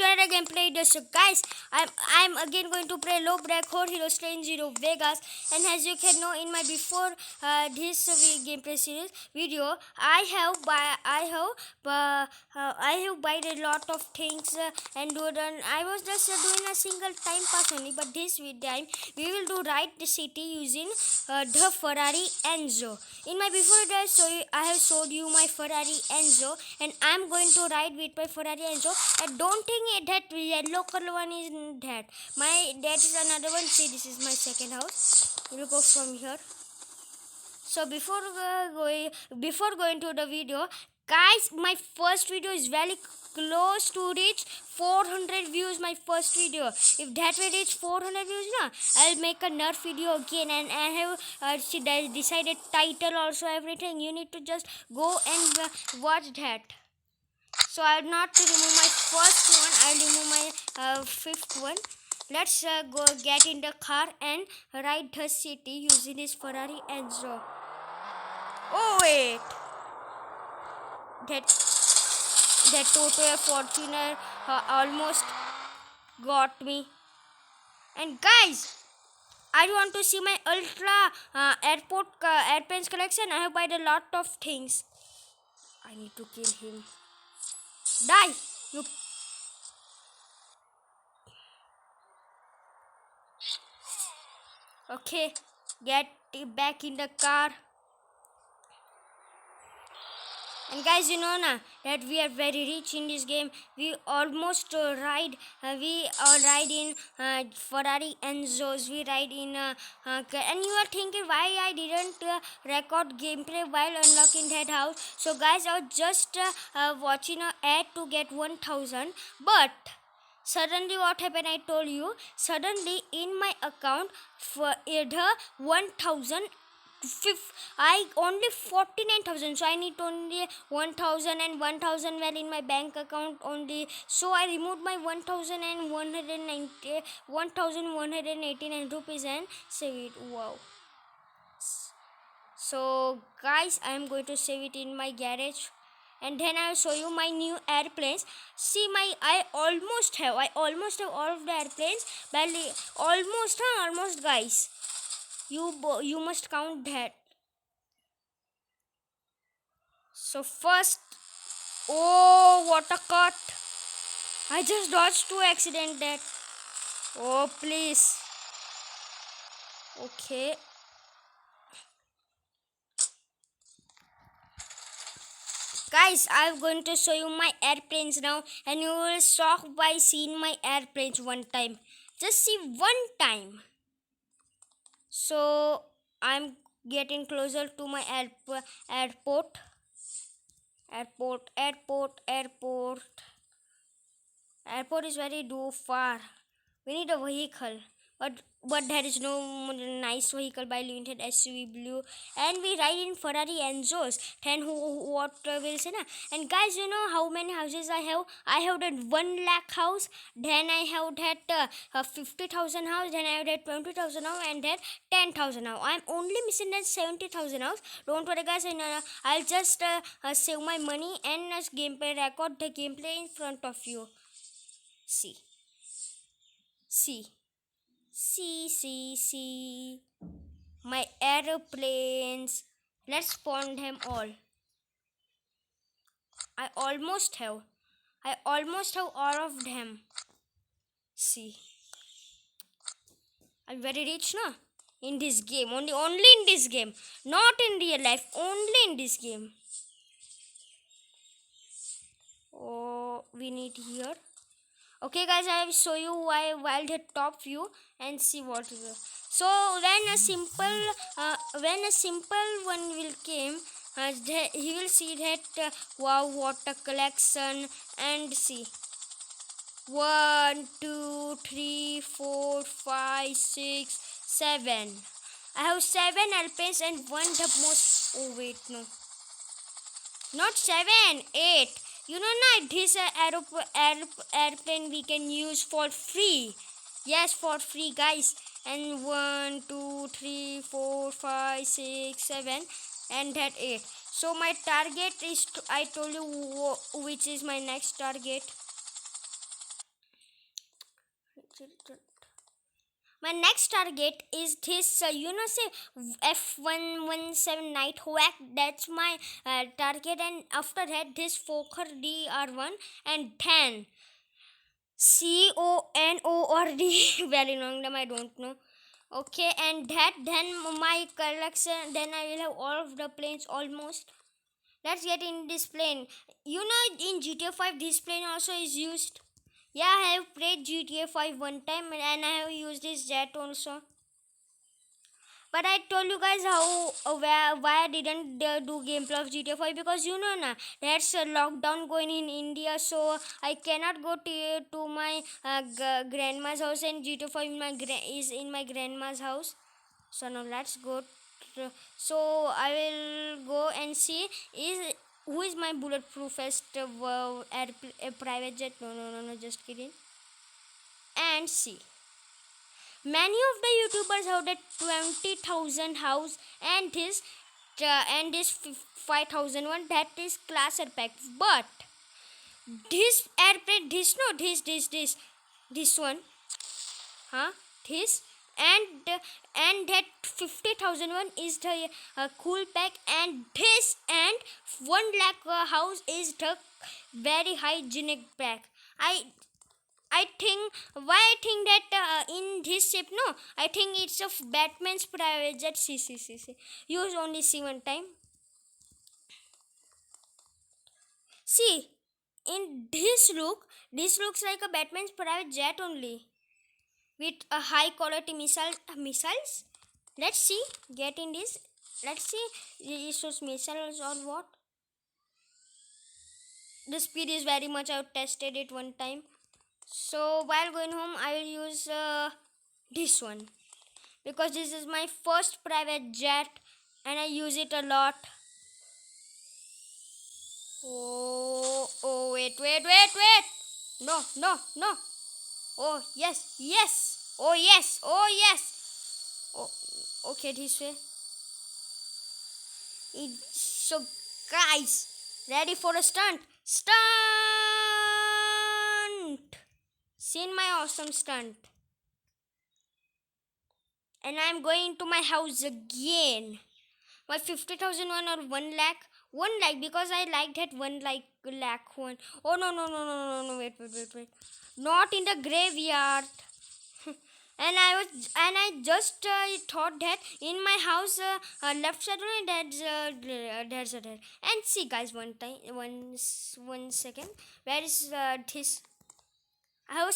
to another gameplay video. So guys, I'm again going to play Lowbreak Horde Hero Strange Zero Vegas, and as you can know in my before this gameplay series video, I have bought a lot of things and done. I was just doing a single time pass only, but this time we will do ride the city using the Ferrari Enzo. In my before video, I have showed you my Ferrari Enzo, and I'm going to ride with my Ferrari Enzo. I don't think that yellow color one is that. That is another one. See, this is my second house. We'll go from here. So before going to the video, guys, my first video is very close to reach 400 views. My first video, if that will reach 400 views, I'll make another video again, and I have decided title also, everything. You need to just go and watch that. So I'll not remove my first one, I'll remove my fifth one. Let's go get in the car and ride the city using this Ferrari Enzo. Oh wait, that Toto Fortuner almost got me. And guys, I want to see my ultra airplanes collection. I have bought a lot of things. I need to kill him. Die, you. Okay, get back in the car. And guys, you know that we are very rich in this game. We almost ride. We ride in Ferrari Enzos. We ride in and you are thinking why I didn't record gameplay while unlocking that house. So guys, I was just watching an ad to get 1000, but suddenly what happened, I told you. Suddenly in my account for the 1000, I only 49,000, so I need only 1,000 and 1,000 well in my bank account only. So I removed my 1,189 rupees and save it. Wow. So guys, I am going to save it in my garage, and then I will show you my new airplanes. See, I almost have all of the airplanes. Barely, almost guys. You must count that. So first, oh, what a cut! I just dodged two accident that. Oh please. Okay. Guys, I'm going to show you my airplanes now, and you will shock by seeing my airplanes one time. Just see one time. So I'm getting closer to my airport. Airport is very far. We need a vehicle, but there is no nice vehicle by limited SUV blue, and we ride in Ferrari Enzos. Then what will say na? And guys, you know how many houses I have? I have that 1 lakh house. Then I have that 50,000 house. Then I have that 20,000 house, and then 10,000 house. I'm only missing that 70,000 house. Don't worry, guys. I'll just save my money and gameplay record the gameplay in front of you. See. My aeroplanes. Let's spawn them all. I almost have all of them. See. I'm very rich now. In this game. Only in this game. Not in real life. Only in this game. Oh, we need here. Okay guys, I will show you while the top view and see what is it. So when a simple one will came, he will see that wow, what a collection. And see, 1 2 3 4 5 6 7. I have 7 airplanes and one the most. Oh wait, no, not 7, 8. You know, this airplane we can use for free. Yes, for free, guys. And 1 2 3 4 5 6 7, and that 8. So my target is I told you which is my next target. My next target is this, say F117 Night Hawk. That's my target, and after that, this Fokker DR1, and then CONORD. Very long name, I don't know. Okay, and that then my collection. Then I will have all of the planes almost. Let's get in this plane. In GTA 5, this plane also is used. Yeah, I have played GTA 5 one time and I have used this jet also. But I told you guys how why I didn't do gameplay of GTA 5, because there's a lockdown going in India, so I cannot go to my grandma's house, and GTA 5 is in my grandma's house. So now let's go. So I will go and see who is my bulletproofest private jet. No, just kidding. And see. Many of the YouTubers have that 20,000 house, and this 5,001, that is classer pack. But this airplane, this one, huh? This and that 50,001 is the cool pack, and this and 1 lakh house is the very hygienic pack. I think I think that in this ship, no, I think it's of Batman's private jet. See. Use only see one time. See, in this looks like a Batman's private jet only, with a high quality missiles. Let's see. Get in this. Let's see. Is those missiles or what? The speed is very much. I've tested it one time. So while going home, I will use this one, because this is my first private jet and I use it a lot. Oh, wait. No. Oh, yes. Oh, yes. Oh, okay, this way. So, guys, ready for a stunt? Seen my awesome stunt. And I'm going to my house again. My 50,001 or 1 lakh. 1 lakh, because I like that 1 lakh one. Oh, no. Wait. Not in the graveyard. And I just thought that in my house, left side only, there's a there. And see, guys, one second. Where is this? I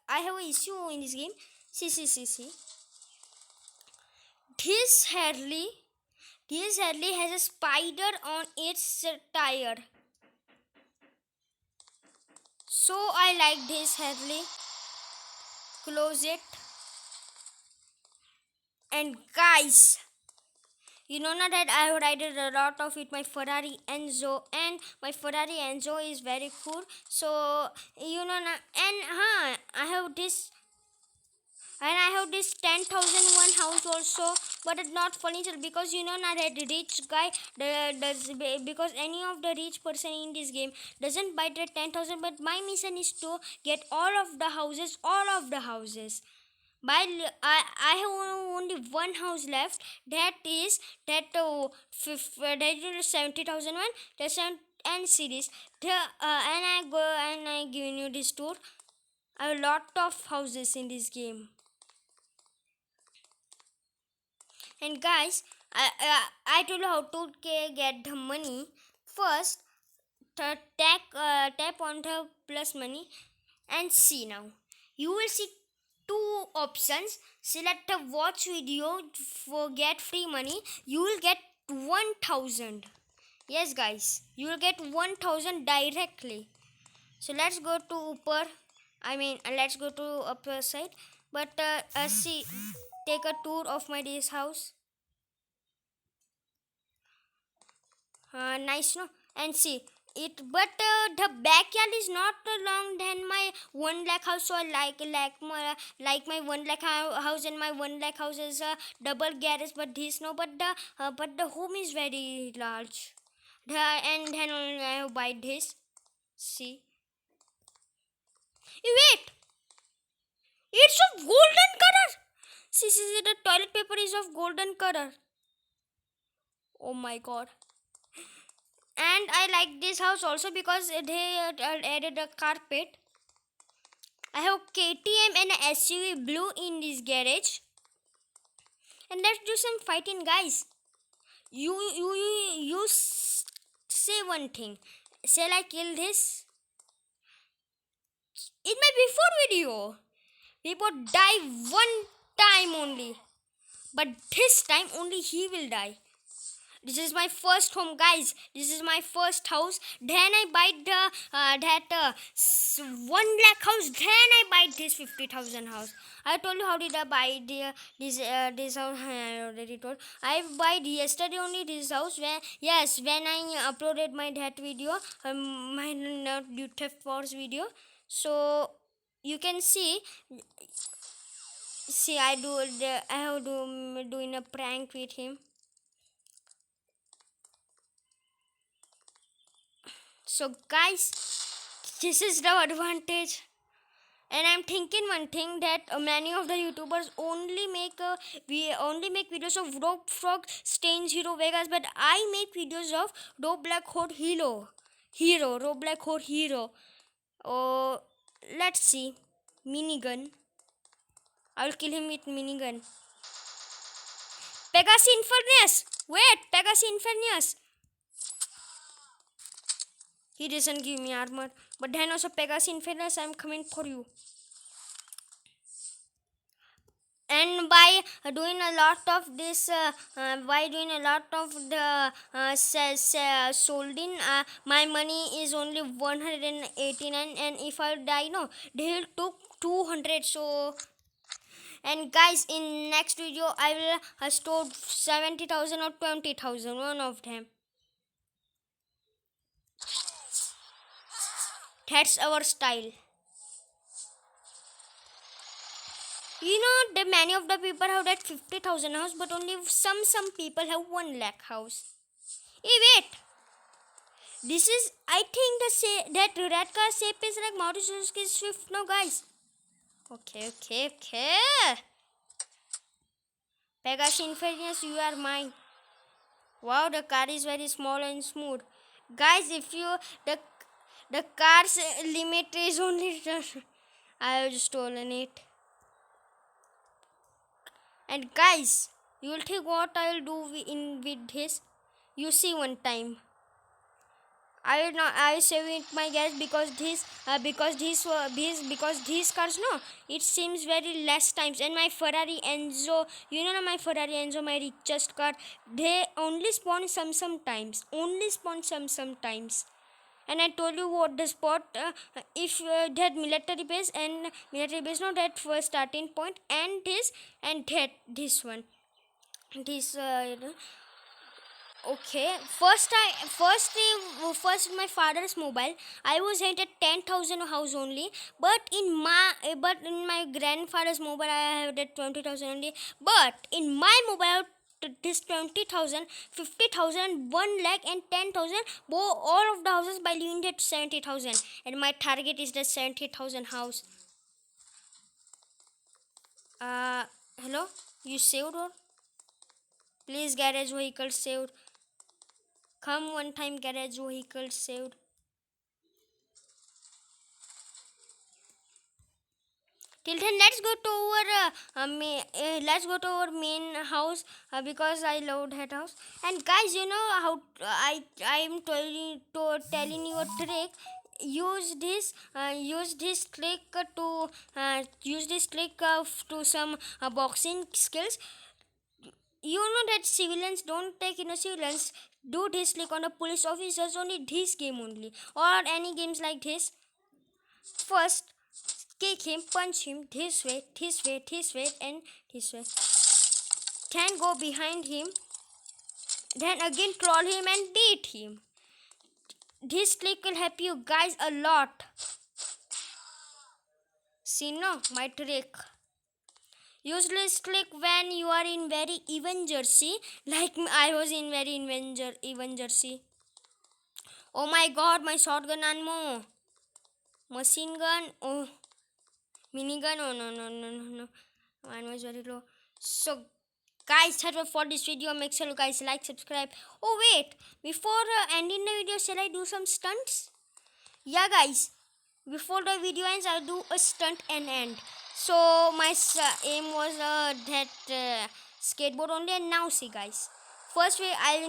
have an issue in this game. See. This Harley has a spider on its tire. So I like this Harley. Close it. And guys, that I have ridden a lot of it, my Ferrari Enzo, and my Ferrari Enzo is very cool. So I have this. And I have this 10,001 house also, but it's not furniture, because not that rich guy does, because any of the rich person in this game doesn't buy the 10,000. But my mission is to get all of the houses. I have only one house left. That is 70,001. And series. And I giving you this tour. I have a lot of houses in this game. And guys, I told you how to get the money. First, tap on the plus money and see now. You will see two options. Select the watch video for get free money. You will get 1,000. Yes, guys, you will get 1,000 directly. So let's go to let's go to upper side. But see. Take a tour of my this house. Nice, no? And see it, but the backyard is not long than my 1 lakh house. So I like my 1 lakh house, and my 1 lakh house is a double garage. But this no, but the home is very large. And then I buy this. See. Wait, it's of golden color. See, the toilet paper is of golden color. Oh my god. And I like this house also because they added a carpet. I have KTM and a SUV blue in this garage. And let's do some fighting, guys. You say one thing. Shall I kill this? In my before video, we both die one time only. But this time only he will die. This is my first home, guys. This is my first house. Then I buy that 1 lakh house. Then I buy this 50,000 house. I told you how did I buy this house. I already told. I bought yesterday only this house. When I uploaded my that video, my Theft Wars video. So you can see. See, I have doing a prank with him. So guys, this is the advantage, and I'm thinking one thing that many of the YouTubers only make videos of Roblox Stains Hero Vegas, but I make videos of Roblox Horde Roblox Horde Hero. Oh, let's see, minigun. I'll kill him with minigun. Pegasus Infernus. Wait, Pegasus Infernus. He doesn't give me armor. But then also Pegasus Infernus, I'm coming for you. And by doing a lot of this, by doing a lot of the solding, my money is only 189. And if I die, no, they'll took 200. So, and guys, in next video, I will store 70,000 or 20,000. One of them. That's our style. You know, the many of the people have that 50,000 house, but only some people have 1 lakh house. Hey, wait. This is, I think that red car shape is like Maruti Suzuki Swift. No, guys. Okay. Pegasus Infernus, you are mine. Wow, the car is very small and smooth. Guys, if you the car's limit is only I have stolen it. And guys, you will think what I will do with this. You see one time. I save it my guys because these cars, no, it seems very less times. And my Ferrari Enzo, you know, my Ferrari Enzo, my richest car, they only spawn sometimes. And I told you what the spot, if that military base, no, that first starting point, and this one, this okay. First my father's mobile, I was at 10,000 house only, but in my grandfather's mobile I have that 20,000 only. But in my mobile, this 20,000, 50,000, 1 lakh and 10,000, all of the houses by leaving that 70,000, and my target is the 70,000 house. Hello, you saved or? Please, garage vehicle saved. Come one time, garage vehicle saved. Till then, let's go to our main house because I love that house. And guys, you know how I am telling you a trick. Use this trick to some boxing skills. You know that civilians don't take civilians do this trick on the police officers only this game only, or any games like this. First, kick him, punch him this way, and this way. Then go behind him. Then again troll him and beat him. This trick will help you guys a lot. See, no, my trick. Use this trick when you are in very even jersey, like I was in very even jersey. Oh my god, my shotgun ammo. Machine gun. Oh, Minigun? Oh, no. Mine was very low. So, guys, that's all for this video. Make sure you guys like, subscribe. Oh, wait. Before ending the video, shall I do some stunts? Yeah, guys. Before the video ends, I'll do a stunt and end. So, my aim was that skateboard only. And now, see, guys. First, I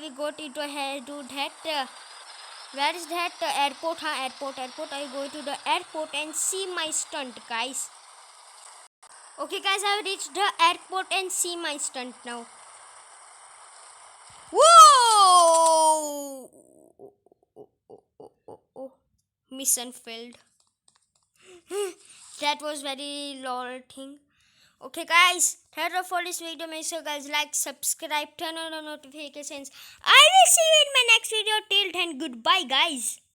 will go to do that. Where is that airport? Airport. I go to the airport and see my stunt, guys. Okay, guys, I have reached the airport and see my stunt now. Whoa! Oh. Mission failed. That was very lol thing. Okay, guys, that's all for this video. Make sure guys like, subscribe, turn on the notifications. I will see you in my next video. Till then, goodbye, guys.